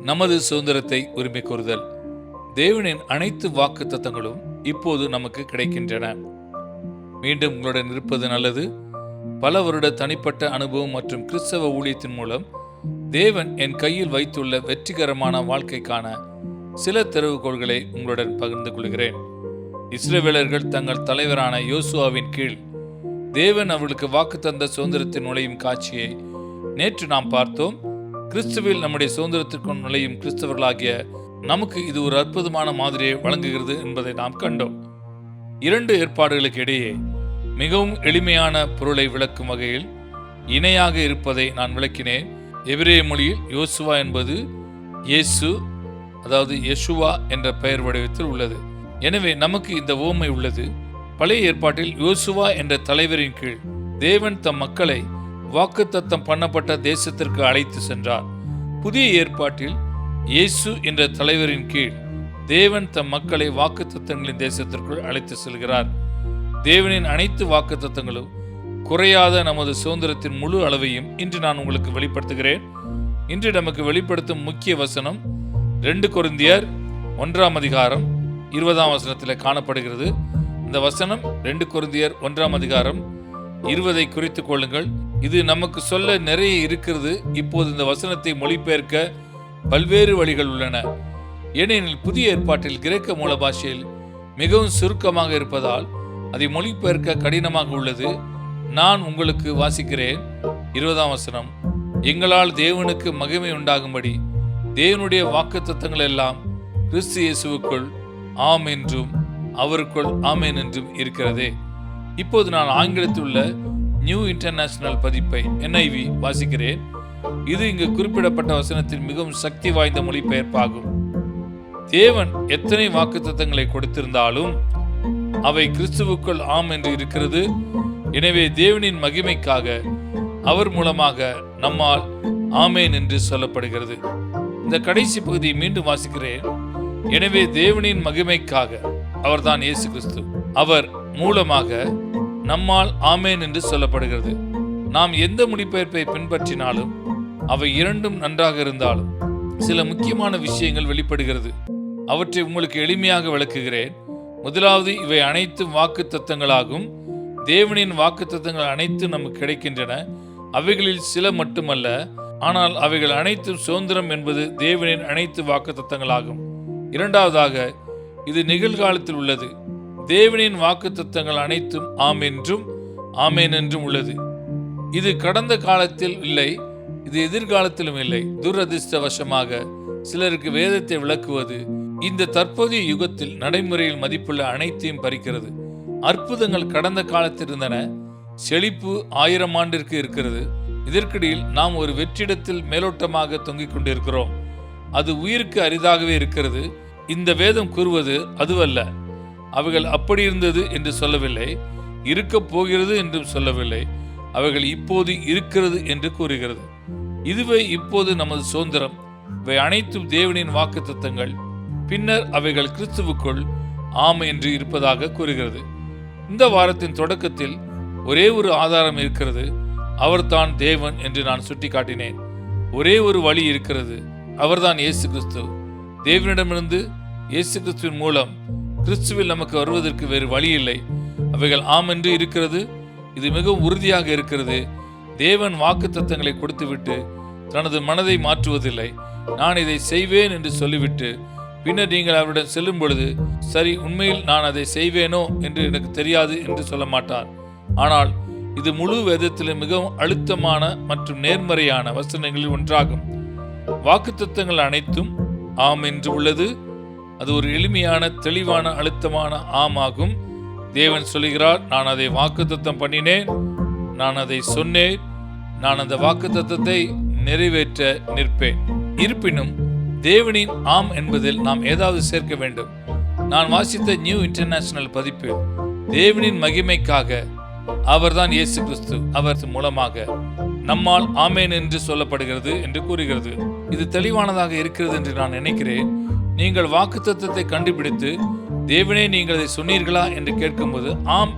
நமது சுதந்திரத்தை உரிமை கோருதல். தேவனின் அனைத்து வாக்கு தத்தங்களும் இப்போது நமக்கு கிடைக்கின்றன. மீண்டும் உங்களுடன் இருப்பது நல்லது. பல வருட தனிப்பட்ட அனுபவம் மற்றும் கிறிஸ்தவ ஊழியத்தின் மூலம் தேவன் என் கையில் வைத்துள்ள வெற்றிகரமான வாழ்க்கைக்கான சில திறவுகோள்களை உங்களுடன் பகிர்ந்து கொள்கிறேன். இஸ்ரவேலர்கள் தங்கள் தலைவரான யோசுவாவின் கீழ் தேவன் அவர்களுக்கு வாக்கு தந்த சுதந்திரத்தின் நுழையும் காட்சியை நேற்று நாம் பார்த்தோம். கிறிஸ்துவில் நம்முடைய சுதந்திரத்திற்குள் நுழையும் கிறிஸ்தவர்களாகிய நமக்கு இது ஒரு அற்புதமான மாதிரியை வழங்குகிறது என்பதை நாம் கண்டோம். இரண்டு ஏற்பாடுகளுக்கு இடையே மிகவும் எளிமையான பொருளை விளக்கும் வகையில் இணையாக இருப்பதை நான் விளக்கினேன். எபிரேய மொழியில் யோசுவா என்பது இயேசு, அதாவது யெஷுவா என்ற பெயர் வடிவத்தில் உள்ளது. எனவே நமக்கு இந்த உவமை உள்ளது. பழைய ஏற்பாட்டில் யோசுவா என்ற தலைவரின் கீழ் தேவன் தம் மக்களை வாக்குத்தத்தம் பண்ணப்பட்ட தேசத்திற்கு அழைத்து சென்றார். புதிய ஏற்பாட்டில் இயேசு என்ற தலைவரின் கீழ் தேவன் தம் மக்களை வாக்குத்தத்தங்களின் தேசத்திற்குள் அழைத்து செல்கிறார். தேவனின் அனைத்து வாக்குத்தத்தங்களும் குறையாத நமது சுதந்திரத்தின் முழு அளவையும் இன்று நான் உங்களுக்கு வெளிப்படுத்துகிறேன். இன்று நமக்கு வெளிப்படுத்தும் முக்கிய வசனம் 2 கொரிந்தியர் 1:20 காணப்படுகிறது. இந்த வசனம் 2 கொரிந்தியர் 1:20 குறித்துக் கொள்ளுங்கள். இது நமக்கு சொல்ல நிறைய இருக்கிறது. இப்போது இந்த வசனத்தை மொழிபெயர்க்க பல்வேறு வழிகள் உள்ளன. ஏனெனில் புதிய ஏற்பாட்டில் கிரேக்க மூல பாஷையில் மிகவும் சுருக்கமாக இருப்பதால் அதை மொழிபெயர்க்க கடினமாக உள்ளது. நான் உங்களுக்கு வாசிக்கிறேன். 20 எங்களால் தேவனுக்கு மகிமை உண்டாகும்படி தேவனுடைய வாக்குத்தத்தங்கள் எல்லாம் கிறிஸ்து இயேசுவுக்குள் ஆம் என்றும் அவருக்குள் ஆமேன் என்றும் இருக்கிறதே. இப்போது நான் ஆங்கிலத்தில் உள்ள நியூ இன்டர்நேஷனல் பதிப்பை NIV வாசிக்கிறேன். இது இங்கு குறிப்பிடப்பட்ட வசனத்தின் மிகவும் சக்தி வாய்ந்த மொழிபெயர்ப்பாகும். தேவன் எத்தனை வாக்குத்தத்தங்களை கொடுத்திருந்தாலும் அவை கிறிஸ்துவுக்குள் ஆம் என்று இருக்கிறது. எனவே தேவனின் மகிமைக்காக அவர் மூலமாக நம்மால் ஆமேன் என்று சொல்லப்படுகிறது. இந்த கடைசி பகுதியை மீண்டும் வாசிக்கிறேன். எனவே தேவனின் மகிமைக்காக, அவர்தான் இயேசு கிறிஸ்து, அவர் மூலமாக நம்மால் ஆமேன் என்று சொல்லப்படுகிறது. நாம் எந்த மொழிபெயர்ப்பை பின்பற்றினாலும் அவை இரண்டும் நன்றாக இருந்தாலும் சில முக்கியமான விஷயங்கள் வெளிப்படுகிறது. அவற்றை உங்களுக்கு எளிமையாக விளக்குகிறேன். முதலாவது, இவை அனைத்தும் வாக்கு தத்தங்களாகும். தேவனின் வாக்கு தத்தங்கள் அனைத்தும் நமக்கு கிடைக்கின்றன. அவைகளில் சில மட்டுமல்ல, ஆனால் அவைகள் அனைத்தும் சுதந்திரம் என்பது தேவனின் அனைத்து வாக்கு தத்தங்களாகும். இரண்டாவதாக, இது நிகழ்காலத்தில் உள்ளது. தேவனின் வாக்கு தத்தங்கள் அனைத்தும் ஆம் என்றும் ஆமேன் என்றும் உள்ளது. இது கடந்த காலத்தில் இல்லை, இது எதிர்காலத்திலும் இல்லை. துரதிர்ஷ்டவசமாக சிலருக்கு வேதத்தை விளக்குவது இந்த தற்போதைய யுகத்தில் நடைமுறையில் மதிப்புள்ள அனைத்தையும் பறிக்கிறது. அற்புதங்கள் கடந்த காலத்தில் இருந்தன. செழிப்பு 1000 ஆண்டிற்கு இருக்கிறது. இதற்கிடையில் நாம் ஒரு வெற்றிடத்தில் மேலோட்டமாக தொங்கிக் கொண்டிருக்கிறோம். அது உயிருக்கு அரிதாகவே இருக்கிறது. இந்த வேதம் கூறுவது அதுவல்ல. அவைகள் அப்படி இருந்தது என்று சொல்லவில்லை, இருக்கப் போகிறது என்றும் சொல்லவில்லை. அவைகள் இப்போது இருக்கிறது என்று கூறுகிறது. இதுவே இப்போது நமது சுதந்திரம். இவை அனைத்தும் தேவனின் வாக்கு தத்தங்கள். பின்னர் அவைகள் கிறிஸ்துவுக்குள் ஆம் என்று இருப்பதாக கூறுகிறது. இந்த வாரத்தின் தொடக்கத்தில் ஒரே ஒரு ஆதாரம் இருக்கிறது. அவர்தான் தேவன் என்று நான் சுட்டி காட்டினேன். ஒரே ஒரு வழி இருக்கிறது. அவர்தான் இயேசு கிறிஸ்து. தேவனிடமிருந்து இயேசு கிறிஸ்துவின் மூலம் கிறிஸ்துவில் நமக்கு வருவதற்கு வேறு வழி இல்லை. அவைகள் ஆம் என்று இருக்கிறது. இது மிகவும் உறுதியாக இருக்கிறது. தேவன் வாக்கு தத்தங்களை கொடுத்துவிட்டு தனது மனதை மாற்றுவதில்லை. நான் இதை செய்வேன் என்று சொல்லிவிட்டு பின்னர் நீங்கள் அவரிடம் செல்லும் பொழுது, சரி, உண்மையில் நான் அதை செய்வேனோ என்று எனக்கு தெரியாது என்று சொல்ல மாட்டார். ஆனால் இது முழு வேதத்திலும் மிகவும் அழுத்தமான மற்றும் நேர்மறையான வசனங்களில் ஒன்றாகும். வாக்குத்தத்தங்கள் அனைத்தும் ஆம் என்று உள்ளது. அது ஒரு எளிமையான, தெளிவான, அழுத்தமான ஆம் ஆகும். தேவன் சொல்கிறார், நான் அதை வாக்குத்தத்தம் பண்ணினேன், நான் அதை சொன்னேன், நான் அந்த வாக்குத்தத்தத்தை நிறைவேற்ற நிற்பேன். இருப்பினும் தேவனின் ஆம் என்பதில் நாம் ஏதாவது சேர்க்க வேண்டும். நான் வாசித்த நியூ இன்டர்நேஷனல் பதிப்பு தேவனின் மகிமைக்காக, அவர்தான் இயேசு கிறிஸ்து, அவர் மூலமாக நம்மால் ஆமேன் என்று சொல்லப்படுகிறது என்று கூறுகிறது. இது தெளிவானதாக இருக்கிறது என்று நான் நினைக்கிறேன். நீங்கள் வாக்குத்தத்தத்தை கண்டுபிடித்து தேவனே நீங்கள் அதை சொன்னீர்களா என்று கேட்கும்போது, ஆம்,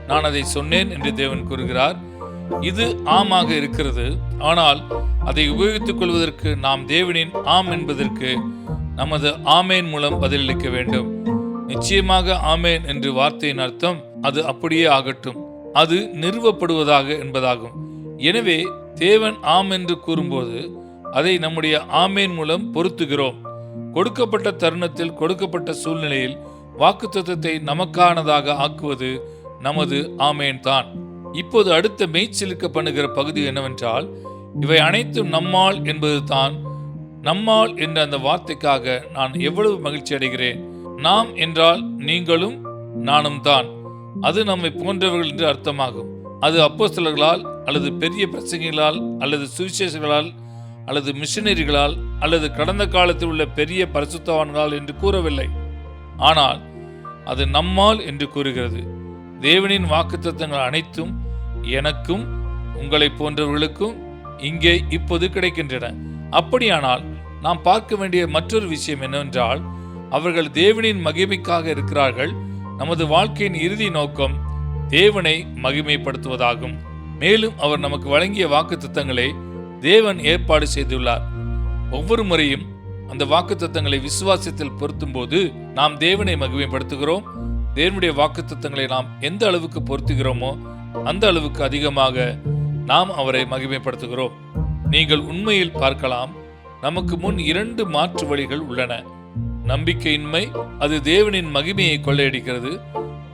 நான் அதை சொன்னேன் என்று தேவன் கூறுகிறார். இது ஆமாக இருக்கிறது. ஆனால் அதை உபயோகித்துக் கொள்வதற்கு நாம் தேவனின் ஆம் என்பதற்கு நமது ஆமேன் மூலம் பதிலளிக்க வேண்டும். நிச்சயமாக ஆமேன் என்று வார்த்தையின் அர்த்தம் அது அப்படியே ஆகட்டும், அது நிறுவப்படுவதாக என்பதாகும். எனவே தேவன் ஆம் என்று கூறும்போது அதை நம்முடைய ஆமேன் மூலம் பொருத்துகிறோம். கொடுக்கப்பட்ட தருணத்தில் கொடுக்கப்பட்ட சூழ்நிலையில் வாக்குத்தத்தத்தை நமக்கானதாக ஆக்குவது நமது ஆமேன் தான். இப்போது அடுத்த மெய்ச்சிலுக்க பண்ணுகிற பகுதி என்னவென்றால், இவை அனைத்தும் நம்மால் என்பது தான். நம்மால் என்ற அந்த வார்த்தைக்காக நான் எவ்வளவு மகிழ்ச்சி அடைகிறேன். நாம் என்றால் நீங்களும் நானும் தான். அது நம்மை போன்றவர்கள் என்று அர்த்தமாகும். அது அப்போஸ்தலர்களால் அல்லது பெரிய பிரசங்கிகளால் அல்லது சுவிசேஷங்களால் அல்லது மிஷனரிகளால் அல்லது கடந்த காலத்தில் உள்ள பெரிய பரிசுத்தவான்களால் என்று கூறவில்லை. ஆனால் அது நம்மால் என்று கூறுகிறது. தேவனின் வாக்குத்தத்தங்கள் அனைத்தும் எனக்கும் உங்களை போன்றவர்களுக்கும் இங்கே இப்போது கிடைக்கின்றன. அப்படியானால் நாம் பார்க்க வேண்டிய மற்றொரு விஷயம் என்னவென்றால், அவர்கள் தேவனின் மகிமைக்காக இருக்கிறார்கள். நமது வாழ்க்கையின் இறுதி நோக்கம் தேவனை மகிமைப்படுத்துவதாகும். மேலும் அவர் நமக்கு வழங்கிய வாக்குத்தத்தங்களை தேவன் ஏற்பாடு செய்துள்ளார். ஒவ்வொரு முறையும் அந்த வாக்குத்தத்தங்களை விசுவாசத்தில் பொருத்தும் போது நாம் தேவனை மகிமைப்படுத்துகிறோம். தேவனுடைய வாக்குத்தத்தங்களை நாம் எந்த அளவுக்கு பொருத்துகிறோமோ அந்த அளவுக்கு அதிகமாக நாம் அவரை மகிமைப்படுத்துகிறோம். நீங்கள் உண்மையில் பார்க்கலாம், நமக்கு முன் 2 மாற்று வழிகள் உள்ளன. நம்பிக்கையின்மை, அது தேவனின் மகிமையை கொள்ளையடிக்கிறது,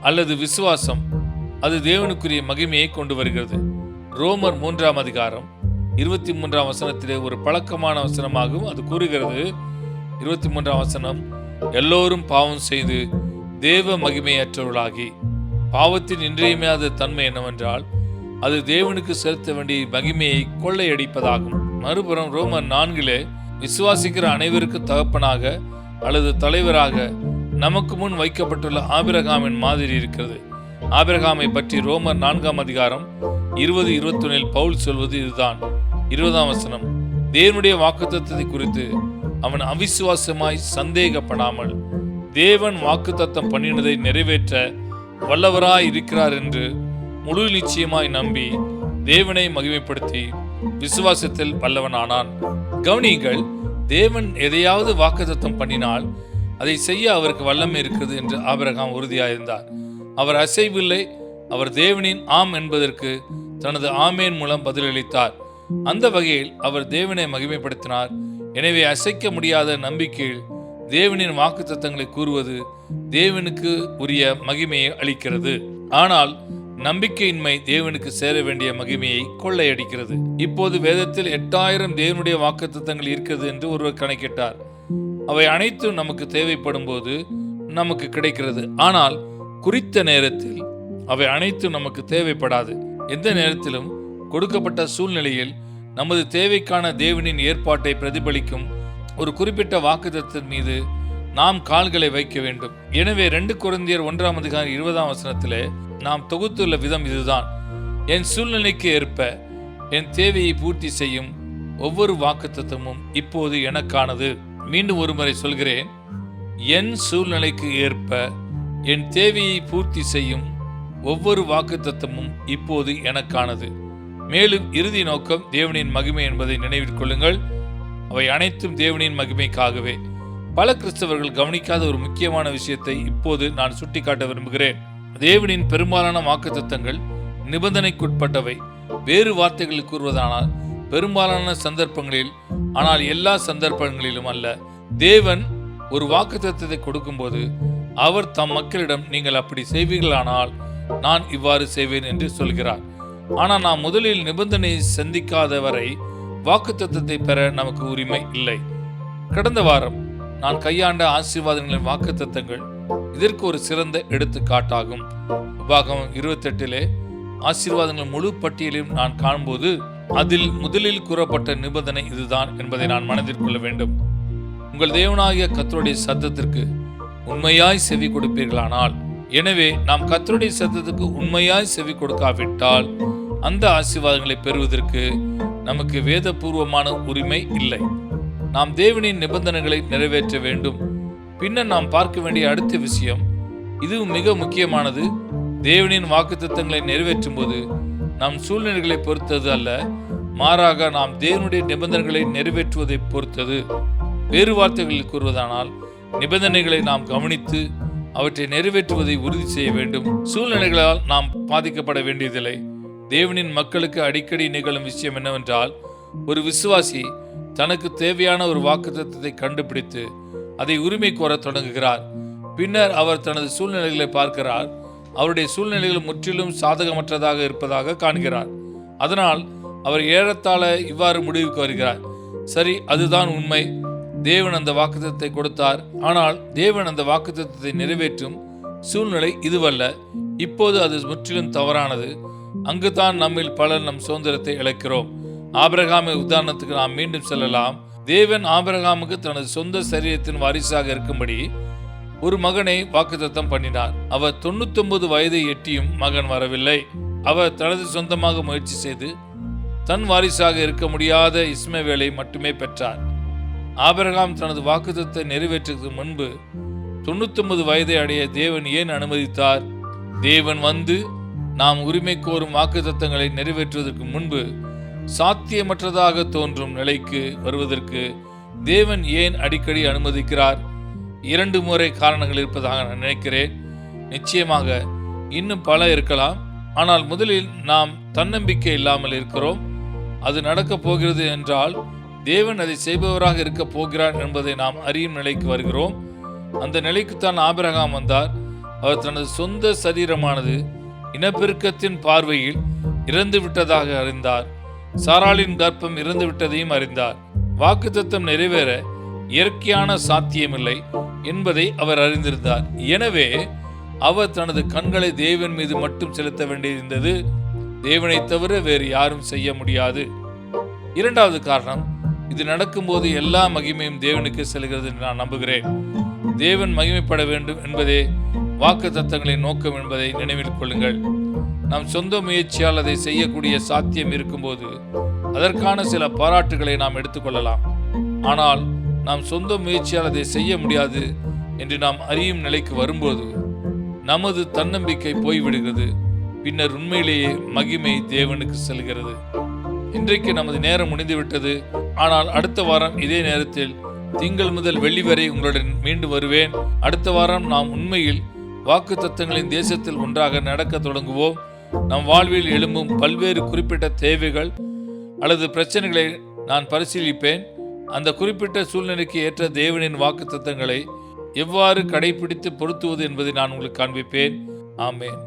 அல்லது விசுவாசம், அது தேவனுக்குரிய மகிமையை கொண்டு வருகிறது. ரோமர் 3ஆம் அதிகாரம் 23ஆம் வசனத்திலே ஒரு பழக்கமான வசனமாகவும் அது கூறுகிறது. 23ஆம் வசனம், எல்லோரும் பாவம் செய்து தேவ மகிமையற்றவர்களாகி. பாவத்தின் இன்றியமையாத தன்மை என்னவென்றால், அது தேவனுக்கு செலுத்த வேண்டிய மகிமையை கொள்ளையடிப்பதாகும். மறுபுறம் ரோமர் 4 விசுவாசிக்கிற அனைவருக்கும் தகப்பனாக அல்லது தலைவராக நமக்கு முன் வைக்கப்பட்டுள்ள ஆபிரகாமின் மாதிரி இருக்கிறது. ஆபிரகாமை பற்றி ரோமர் 4ஆம் அதிகாரம் 20-21 பவுல் சொல்வது இதுதான். 20ஆம் வசனம், தேவனுடைய வாக்குத்தத்தத்தை குறித்து அவன் அவிசுவாசமாய் சந்தேகப்படாமல் தேவன் வாக்குத்தத்தம் பண்ணினதை நிறைவேற்ற வல்லவராய் இருக்கிறார் என்று முழு நிச்சயமாய் நம்பி தேவனை மகிமைப்படுத்தி விசுவாசத்தில் வல்லவனானான். கவனியுங்கள், தேவன் எதையாவது வாக்குத்தத்தம் பண்ணினால் அதை செய்ய அவருக்கு வல்லமை இருக்கிறது என்று ஆபிரகாம் உறுதியாயிருந்தார். அவர் அசைவில்லை. அவர் தேவனின் ஆம் என்பதற்கு தனது ஆமேன் மூலம் பதிலளித்தார். அந்த வகையில் அவர் தேவனை மகிமைப்படுத்தினார். எனவே அசைக்க முடியாத நம்பிக்கையில் தேவனின் வாக்குத்தத்தங்களை கூறுவது தேவனுக்கு உரிய மகிமையை அளிக்கிறது. ஆனால் நம்பிக்கையின்மை தேவனுக்கு சேர வேண்டிய மகிமையை கொள்ளையடிக்கிறது. இப்போது வேதத்தில் 8000 தேவனுடைய வாக்குத்தத்தங்கள் இருக்கிறது என்று ஒருவர் கணக்கிட்டார். அவை அனைத்தும் நமக்கு தேவைப்படும் போது நமக்கு கிடைக்கிறது. ஆனால் குறித்த நேரத்தில் அவை அனைத்தும் நமக்கு தேவைப்படாது. எந்த நேரத்திலும் கொடுக்கப்பட்ட சூழ்நிலையில் நமது தேவைக்கான தேவனின் ஏற்பாட்டை பிரதிபலிக்கும் ஒரு குறிப்பிட்ட வாக்குத்தத்தத்தின் மீது நாம் கால்களை வைக்க வேண்டும். எனவே 2 கொரிந்தியர் 1ஆம் அதிகாரம் 20ஆம் வசனத்திலே நாம் தொகுத்துள்ள விதம் இதுதான். என் சூழ்நிலைக்கு ஏற்ப என் தேவையை பூர்த்தி செய்யும் ஒவ்வொரு வாக்குத்தத்தமும் இப்போது எனக்கானது. மீண்டும் ஒருமுறை சொல்கிறேன், என் சூழ்நிலைக்கு ஏற்ப என் தேவையை பூர்த்தி செய்யும் ஒவ்வொரு வாக்குத்தத்தமும் இப்போது எனக்கானது. மேலும் இறுதி நோக்கம் தேவனின் மகிமை என்பதை நினைவில் கொள்ளுங்கள். அவை அனைத்தும் தேவனின் மகிமைக்காகவே. பல கிறிஸ்தவர்கள் கவனிக்காத ஒரு முக்கியமான விஷயத்தை இப்போது நான் சுட்டிக்காட்ட விரும்புகிறேன். தேவனின் பெரும்பாலான வாக்குத்தத்தங்கள் நிபந்தனைக்குட்பட்டவை. வேறு வார்த்தைகளில் கூறுவதானால் பெரும்பாலான சந்தர்ப்பங்களில், ஆனால் எல்லா சந்தர்ப்பங்களிலும் அல்ல. தேவன் ஒரு வாக்குத்தத்தத்தை கொடுக்கும்போது அவர் தம் மக்களிடம் நீங்கள் அப்படி செய்வீர்களானால் நான் இவ்வாறு செய்வேன் என்று சொல்கிறார். ஆனால் நாம் முதலில் நிபந்தனையை சந்திக்காத வரை வாக்குத்தத்தத்தை பெற நமக்கு உரிமை இல்லை. கடந்த வாரம் நான் கையாண்ட ஆசீர்வாதங்களின் வாக்குத்தத்தங்கள் இதற்கு ஒரு சிறந்த எடுத்துக்காட்டாகும். உபாகமம் 28 ஆசீர்வாதங்கள் முழு பட்டியலையும் நான் காணும்போது அதில் முதலில் கூறப்பட்ட நிபந்தனை இதுதான் என்பதை நான் மனதில் கொள்ள வேண்டும். உங்கள் தேவனாகிய கர்த்தருடைய சத்தத்திற்கு உண்மையாய் செவி கொடுப்பீர்களானால். எனவே நாம் கர்த்தருடைய சத்தத்துக்கு உண்மையாய் செவி கொடுக்காவிட்டால் அந்த ஆசீர்வாதங்களை பெறுவதற்கு நமக்கு வேதபூர்வமான உரிமை இல்லை. நாம் தேவனின் நிபந்தனைகளை நிறைவேற்ற வேண்டும். பின்னர் நாம் பார்க்க வேண்டிய அடுத்த விஷயம், இதுவும் மிக முக்கியமானது. தேவனின் வாக்குத்தத்தங்களை நிறைவேற்றும் போது நம் சூழ்நிலைகளை பொறுத்தது அல்ல, மாறாக நாம் தேவனுடைய நிபந்தனைகளை நிறைவேற்றுவதை பொறுத்தது. வேறு வார்த்தைகளில் கூறுவதானால், நிபந்தனைகளை நாம் கவனித்து அவற்றை நிறைவேற்றுவதை உறுதி செய்ய வேண்டும். சூழ்நிலைகளால் நாம் பாதிக்கப்பட வேண்டியதில்லை. தேவனின் மக்களுக்கு அடிக்கடி நிகழும் விஷயம் என்னவென்றால், ஒரு விசுவாசி தனக்கு தேவையான ஒரு வாக்குத்தத்தத்தை கண்டுபிடித்து அதை உரிமை கோர தொடங்குகிறார். பின்னர் அவர் தனது சூழ்நிலைகளை பார்க்கிறார். அவருடைய சூழ்நிலைகள் முற்றிலும் சாதகமற்றதாக இருப்பதாக காண்கிறார். அதனால் அவர் ஏறத்தாழ இவ்வாறு முடிவுக்கு வருகிறார்: சரி, அதுதான் உண்மை, தேவன் அந்த வாக்குத்தத்தத்தை கொடுத்தார். ஆனால் தேவன் அந்த வாக்குத்தத்தத்தை நிறைவேற்றும் சூழ்நிலை இதுவல்ல. இப்போது அது முற்றிலும் தவறானது. அங்குதான் நம்மில் பலர் நம் சுதந்திரத்தை இழக்கிறோம். ஆபிரகாமை உதாரணத்துக்கு நாம் மீண்டும் செல்லலாம். தேவன் ஆபிரகாமுக்கு தனது சொந்த சரீரத்தின் வாரிசாக இருக்கும்படி ஒரு மகனை வாக்குத்தத்தம் பண்ணினார். அவர் 99 வயதை எட்டியும் மகன் வரவில்லை. அவர் தனது சொந்தமாக முயற்சி செய்து தன் வாரிசாக இருக்க முடியாத இஸ்மவேலை மட்டுமே பெற்றார். ஆபிரகாம் தனது வாக்குத்தத்தத்தை நிறைவேற்றுவதற்கு முன்பு 99 வயதை அடைய தேவன் ஏன் அனுமதித்தார்? தேவன் வந்து நாம் உரிமை கோரும் வாக்குத்தத்தங்களை நிறைவேற்றுவதற்கு முன்பு சாத்தியமற்றதாக தோன்றும் நிலைக்கு வருவதற்கு தேவன் ஏன் அடிக்கடி அனுமதிக்கிறார்? 2 முறை காரணங்கள் இருப்பதாக நான் நினைக்கிறேன். நிச்சயமாக இன்னும் பல இருக்கலாம். ஆனால் முதலில் நாம் தன்னம்பிக்கை இல்லாமல் இருக்கிறோம். அது நடக்கப் போகிறது என்றால் தேவன் அதை செய்பவராக இருக்க போகிறார் என்பதை நாம் அறியும் நிலைக்கு வருகிறோம். அந்த நிலைக்குத்தான் ஆபிரகாம் வந்தார். அவர் தனது சொந்த சரீரமானது இனப்பெருக்கத்தின் பார்வையில் இறந்து விட்டதாக அறிந்தார். சாராளின் கர்ப்பம் இறந்து விட்டதையும் அறிந்தார். வாக்குத்தத்தம் நிறைவேற இயற்கையான சாத்தியமில்லை என்பதை அவர் அறிந்திருந்தார். எனவே அவர் தனது கண்களை தேவன் மீது மட்டும் செலுத்த வேண்டியிருந்தது. தேவனை தவிர வேறு யாரும் செய்ய முடியாது. 2வது காரணம், இது நடக்கும்போது எல்லா மகிமையும் தேவனுக்கு செல்கிறது என்று நான் நம்புகிறேன். தேவன் மகிமைப்பட வேண்டும் என்பதே வாக்குத்தத்தங்களின் நோக்கம் என்பதை நினைவில் கொள்ளுங்கள். நாம் சொந்த முயற்சியால் அதை செய்யக்கூடிய சாத்தியம் இருக்கும்போது அதற்கான சில பாராட்டுகளை நாம் எடுத்துக்கொள்ளலாம். ஆனால் நாம் சொந்த முயற்சியால் அதை செய்ய முடியாது என்று நாம் அறியும் நிலைக்கு வரும்போது நமது தன்னம்பிக்கை போய்விடுகிறது. பின்னர் உண்மையிலேயே மகிமை தேவனுக்கு செல்கிறது. இன்றைக்கு நமது நேரம் முடிந்துவிட்டது. ஆனால் அடுத்த வாரம் இதே நேரத்தில் திங்கள் முதல் வெள்ளி வரை உங்களுடன் மீண்டும் வருவேன். அடுத்த வாரம் நாம் உண்மையில் வாக்குத்தத்தங்களின் தேசத்தில் ஒன்றாக நடக்க தொடங்குவோம். நம் வாழ்வில் எழும்பும் பல்வேறு குறிப்பிட்ட தேவைகள் அல்லது பிரச்சனைகளை நான் பரிசீலிப்பேன். அந்த குறிப்பிட்ட சூழ்நிலைக்கு ஏற்ற தேவனின் வாக்குத்தத்தங்களை எவ்வாறு கடைபிடித்து பொருத்துவது என்பதை நான் உங்களுக்கு காண்பிப்பேன். ஆமென்.